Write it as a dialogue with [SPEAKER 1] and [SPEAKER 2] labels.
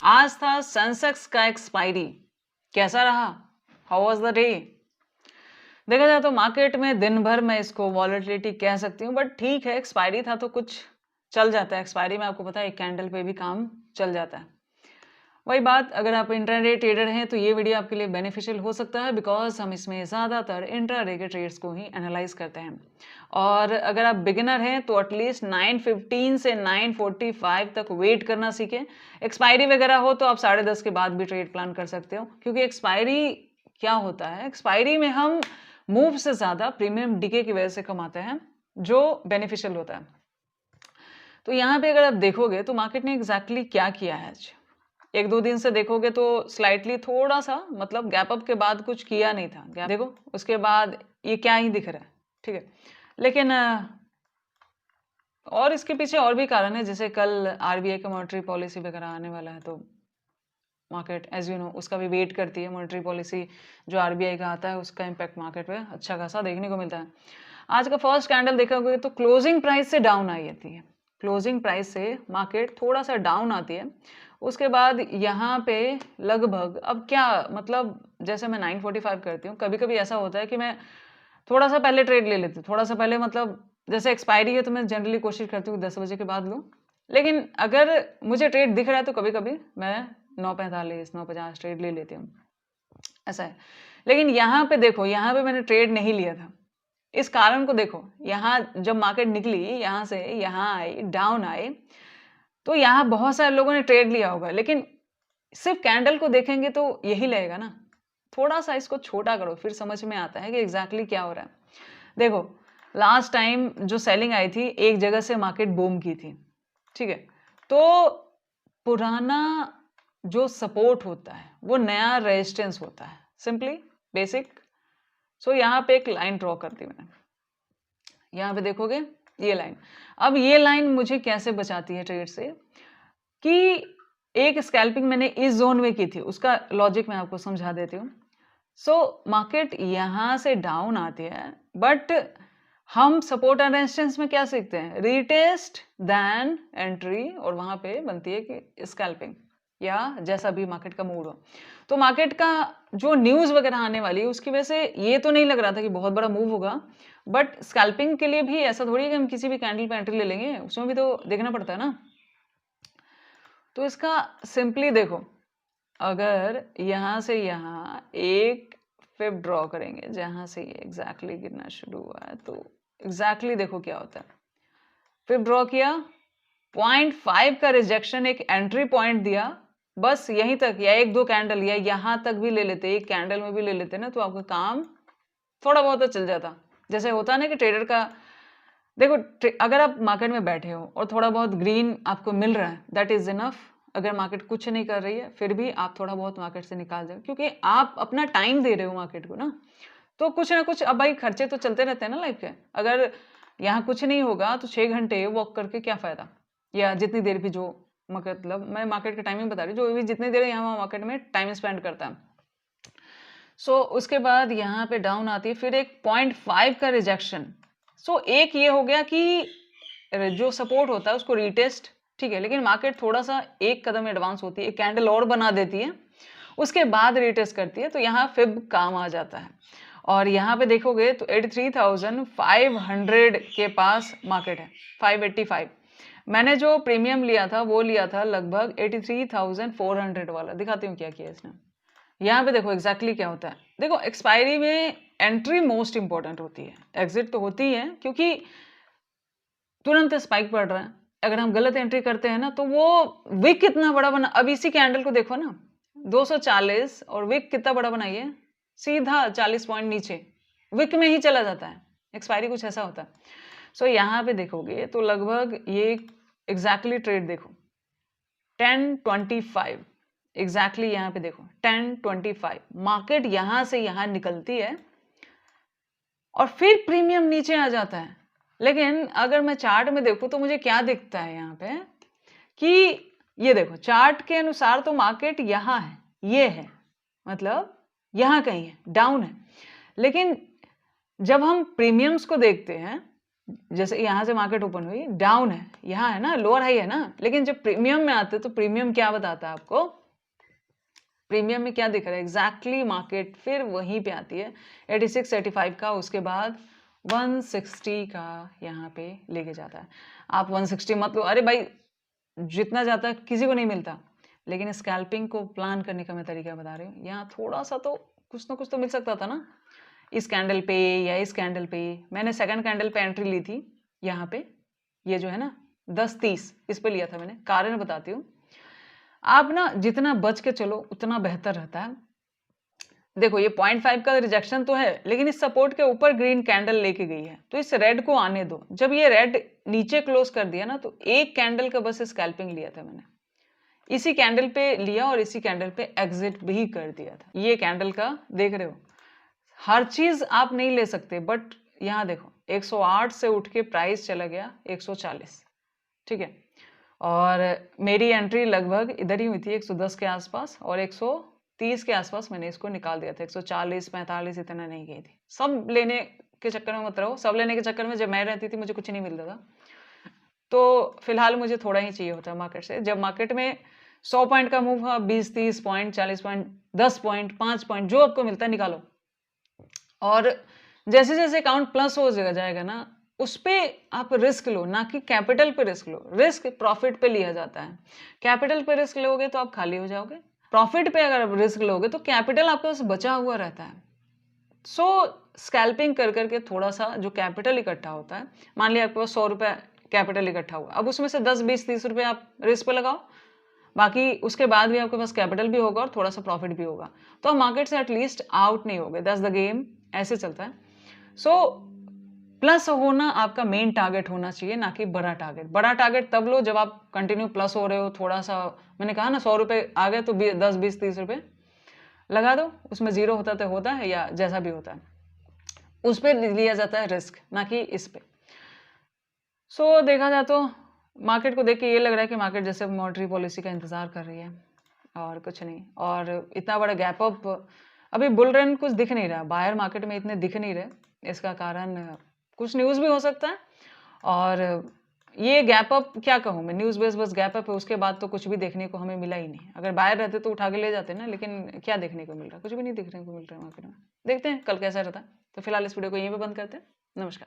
[SPEAKER 1] आज था सेंसेक्स का एक्सपायरी, कैसा रहा? How was the day? देखा जाए तो मार्केट में दिन भर मैं इसको वॉलेटिलिटी कह सकती हूँ, बट ठीक है, एक्सपायरी था तो कुछ चल जाता है। एक्सपायरी में आपको पता है एक कैंडल पे भी काम चल जाता है। वही बात, अगर आप इंट्राडे ट्रेडर हैं तो ये वीडियो आपके लिए बेनिफिशियल हो सकता है, बिकॉज हम इसमें ज़्यादातर इंट्राडे के ट्रेड्स को ही एनालाइज करते हैं। और अगर आप बिगिनर हैं तो एटलीस्ट 9:15 से 9:45 तक वेट करना सीखें। एक्सपायरी वगैरह हो तो आप 10:30 के बाद भी ट्रेड प्लान कर सकते हो, क्योंकि एक्सपायरी क्या होता है, एक्सपायरी में हम मूव से ज़्यादा प्रीमियम डीके की वजह से कमाते हैं, जो बेनिफिशियल होता है। तो यहाँ पे अगर आप देखोगे तो मार्केट ने एग्जैक्टली क्या किया है आज, एक दो दिन से देखोगे तो स्लाइटली थोड़ा सा मतलब गैप अप के बाद कुछ किया नहीं था। देखो उसके बाद ये क्या ही दिख रहा है, ठीक है। लेकिन और इसके पीछे और भी कारण है, जैसे कल आरबीआई का मॉनेटरी पॉलिसी वगैरह आने वाला है, तो मार्केट एज यू नो उसका भी वेट करती है। मॉनेटरी पॉलिसी जो आरबीआई का आता है उसका इम्पैक्ट मार्केट पे अच्छा खासा देखने को मिलता है। आज का फर्स्ट कैंडल देखोगे तो क्लोजिंग प्राइस से डाउन आई जाती है। क्लोजिंग प्राइस से मार्केट थोड़ा सा डाउन आती है। उसके बाद यहाँ पे लगभग अब क्या मतलब, जैसे मैं 9:45 करती हूँ, कभी कभी ऐसा होता है कि मैं थोड़ा सा पहले ट्रेड ले लेती हूँ, थोड़ा सा पहले मतलब जैसे एक्सपायरी है तो मैं जनरली कोशिश करती हूँ 10 बजे के बाद लूँ। लेकिन अगर मुझे ट्रेड दिख रहा है तो कभी कभी मैं 9:45 9:50 ट्रेड ले लेती हूँ, ऐसा है। लेकिन यहाँ पे देखो, यहाँ पे मैंने ट्रेड नहीं लिया था। इस कारण को देखो, यहाँ जब मार्केट निकली यहाँ से यहाँ आई, डाउन आई, तो यहाँ बहुत सारे लोगों ने ट्रेड लिया होगा, लेकिन सिर्फ कैंडल को देखेंगे तो यही लगेगा ना। थोड़ा सा इसको छोटा करो, फिर समझ में आता है कि एग्जैक्टली क्या हो रहा है। देखो लास्ट टाइम जो सेलिंग आई थी, एक जगह से मार्केट बूम की थी, ठीक है। तो पुराना जो सपोर्ट होता है वो नया रेजिस्टेंस होता है, सिंपली बेसिक। सो यहाँ पे एक लाइन ड्रॉ कर दी मैंने, यहाँ पे देखोगे ये लाइन। अब ये लाइन मुझे कैसे बचाती है ट्रेड से, कि एक स्कैल्पिंग मैंने इस जोन में की थी, उसका लॉजिक मैं आपको समझा देती हूँ। सो मार्केट यहाँ से डाउन आती है, बट हम सपोर्ट एंड रेजिस्टेंस में क्या सीखते हैं, रीटेस्ट देन एंट्री, और वहां पे बनती है कि स्कैल्पिंग, या जैसा भी मार्केट का मूड हो। तो मार्केट का जो न्यूज वगैरह आने वाली है उसकी वजह से ये तो नहीं लग रहा था कि बहुत बड़ा मूव होगा, बट स्कैल्पिंग के लिए भी ऐसा थोड़ी है कि हम किसी भी कैंडल पे एंट्री ले लेंगे, उसमें भी तो देखना पड़ता है ना। तो इसका सिंपली देखो, अगर यहाँ से यहाँ एक फिब ड्रॉ करेंगे जहां से ये एग्जैक्टली गिरना शुरू हुआ है, तो एग्जैक्टली देखो क्या होता है। फिब ड्रॉ किया, 0.5 का रिजेक्शन, एक एंट्री पॉइंट दिया, बस यहीं तक, या एक दो कैंडल या यहां तक भी ले लेते, एक कैंडल में भी ले लेते ना, तो आपका काम थोड़ा बहुत तो चल जाता। जैसे होता ना कि ट्रेडर का देखो, अगर आप मार्केट में बैठे हो और थोड़ा बहुत ग्रीन आपको मिल रहा है, दैट इज इनफ। अगर मार्केट कुछ नहीं कर रही है फिर भी आप थोड़ा बहुत मार्केट से निकाल जाओ, क्योंकि आप अपना टाइम दे रहे हो मार्केट को ना। तो कुछ ना कुछ, अब भाई खर्चे तो चलते रहते हैं ना लाइफ के। अगर यहाँ कुछ नहीं होगा तो 6 घंटे वॉक करके क्या फायदा, या जितनी देर भी जो मतलब मैं मार्केट का टाइमिंग बता रही हूँ, जो भी जितनी देर यहाँ मार्केट में टाइम स्पेंड करता है। सो उसके बाद यहाँ पे डाउन आती है, फिर एक 0.5 का रिजेक्शन। सो एक ये हो गया कि जो सपोर्ट होता है उसको रीटेस्ट, ठीक है, लेकिन मार्केट थोड़ा सा एक कदम एडवांस होती है, एक कैंडल और बना देती है, उसके बाद रीटेस्ट करती है, तो यहाँ फिब काम आ जाता है। और यहाँ पे देखोगे तो 83,500 के पास मार्केट है, 585। मैंने जो प्रीमियम लिया था वो लिया था लगभग 83,400 वाला। दिखाती हूँ क्या किया इसने। यहाँ पे देखो एग्जैक्टली क्या होता है। देखो एक्सपायरी में एंट्री मोस्ट इंपॉर्टेंट होती है, एग्जिट तो होती है, क्योंकि तुरंत स्पाइक पड़ रहा है। अगर हम गलत एंट्री करते हैं ना तो वो विक कितना बड़ा बना, अब इसी कैंडल को देखो ना, 240, और विक कितना बड़ा बनाइए, सीधा 40 पॉइंट नीचे विक में ही चला जाता है। एक्सपायरी कुछ ऐसा होता है। सो यहाँ पे देखोगे तो लगभग ये एग्जैक्टली ट्रेड देखो 10:25, एग्जैक्टली यहाँ पे देखो 10:25, मार्केट यहां से यहां निकलती है और फिर प्रीमियम नीचे आ जाता है। लेकिन अगर मैं चार्ट में देखूं तो मुझे क्या दिखता है यहाँ पे, कि ये देखो चार्ट के अनुसार तो मार्केट यहां है, ये है, मतलब यहां कहीं है, डाउन है। लेकिन जब हम प्रीमियम्स को देखते हैं, जैसे यहाँ से मार्केट ओपन हुई, डाउन है, यहाँ है ना, लोअर हाई है ना, लेकिन जब प्रीमियम में आते तो प्रीमियम क्या बताता है आपको? प्रीमियम में क्या दिख रहा है? एग्जैक्टली मार्केट फिर वहीं पे आती है 86 85 का, उसके बाद 160 का यहाँ पे लेके जाता है। आप 160 मत लो, अरे भाई जितना जाता है किसी को नहीं मिलता, लेकिन स्कैल्पिंग को प्लान करने का मैं तरीका बता रही हूँ। यहाँ थोड़ा सा तो कुछ ना कुछ तो मिल सकता था ना, इस कैंडल पे या इस कैंडल पे। मैंने सेकंड कैंडल पे एंट्री ली थी यहाँ पे, ये जो है ना 10:30 इस पे लिया था मैंने। कारण बताती हूँ, आप ना जितना बच के चलो उतना बेहतर रहता है। देखो ये 0.5 का रिजेक्शन तो है, लेकिन इस सपोर्ट के ऊपर ग्रीन कैंडल लेके गई है, तो इस रेड को आने दो। जब ये रेड नीचे क्लोज कर दिया ना, तो एक कैंडल का बस स्कैल्पिंग लिया था मैंने, इसी कैंडल पे लिया और इसी कैंडल पे एग्जिट भी कर दिया था। ये कैंडल का देख रहे हो, हर चीज आप नहीं ले सकते, बट यहाँ देखो 108 से उठ के प्राइस चला गया 140, ठीक है। और मेरी एंट्री लगभग इधर ही हुई थी 110 के आसपास, और 130 के आसपास मैंने इसको निकाल दिया था। 140 45 इतना नहीं गई थी। सब लेने के चक्कर में मत रहो, सब लेने के चक्कर में जब मैं रहती थी मुझे कुछ नहीं मिलता था। तो फिलहाल मुझे थोड़ा ही चाहिए होता है मार्केट से। जब मार्केट में 100 पॉइंट का मूव हुआ, 20 30 पॉइंट 40 पॉइंट 10 पॉइंट 5 पॉइंट जो आपको मिलता है निकालो, और जैसे जैसे अकाउंट प्लस हो जाएगा ना, उस पे आप रिस्क लो, ना कि कैपिटल पे रिस्क लो। रिस्क प्रॉफिट पे लिया जाता है, कैपिटल पे रिस्क लोगे तो आप खाली हो जाओगे। प्रॉफिट पे अगर आप रिस्क लोगे तो कैपिटल आपके पास बचा हुआ रहता है। सो स्कैल्पिंग कर करके थोड़ा सा जो कैपिटल इकट्ठा होता है, मान लिया आपके पास 100 रुपये कैपिटल इकट्ठा हुआ, अब उसमें से 10 20 30 रुपये आप रिस्क पे लगाओ, बाकी उसके बाद भी आपके पास कैपिटल भी होगा और थोड़ा सा प्रॉफिट भी होगा, तो आप मार्केट से एटलीस्ट आउट नहीं होगे। दैट्स द गेम, ऐसे चलता है। सो प्लस होना आपका मेन टारगेट होना चाहिए, ना कि बड़ा टारगेट। बड़ा टारगेट तब लो जब आप कंटिन्यू प्लस हो रहे हो। थोड़ा सा मैंने कहा ना 100 रुपये आ गए तो 10 20 30 रुपये लगा दो, उसमें जीरो होता तो होता है या जैसा भी होता है, उस पर लिया जाता है रिस्क, ना कि इस पे। सो देखा जाए तो मार्केट को देख के ये लग रहा है कि मार्केट जैसे मॉनेटरी पॉलिसी का इंतजार कर रही है और कुछ नहीं। और इतना बड़ा गैप अप, अभी बुल रन कुछ दिख नहीं रहा, बायर मार्केट में इतने दिख नहीं रहे। इसका कारण कुछ न्यूज़ भी हो सकता है, और ये गैप अप क्या कहूँ मैं, न्यूज़ बेस बस गैप अप है, उसके बाद तो कुछ भी देखने को हमें मिला ही नहीं। अगर बायर रहते तो उठा के ले जाते ना, लेकिन क्या देखने को मिल रहा है? कुछ भी नहीं देखने को मिल रहा है मार्केट में। देखते हैं कल कैसा रहता है। तो फिलहाल इस वीडियो को यहीं पे बंद करते हैं। नमस्कार।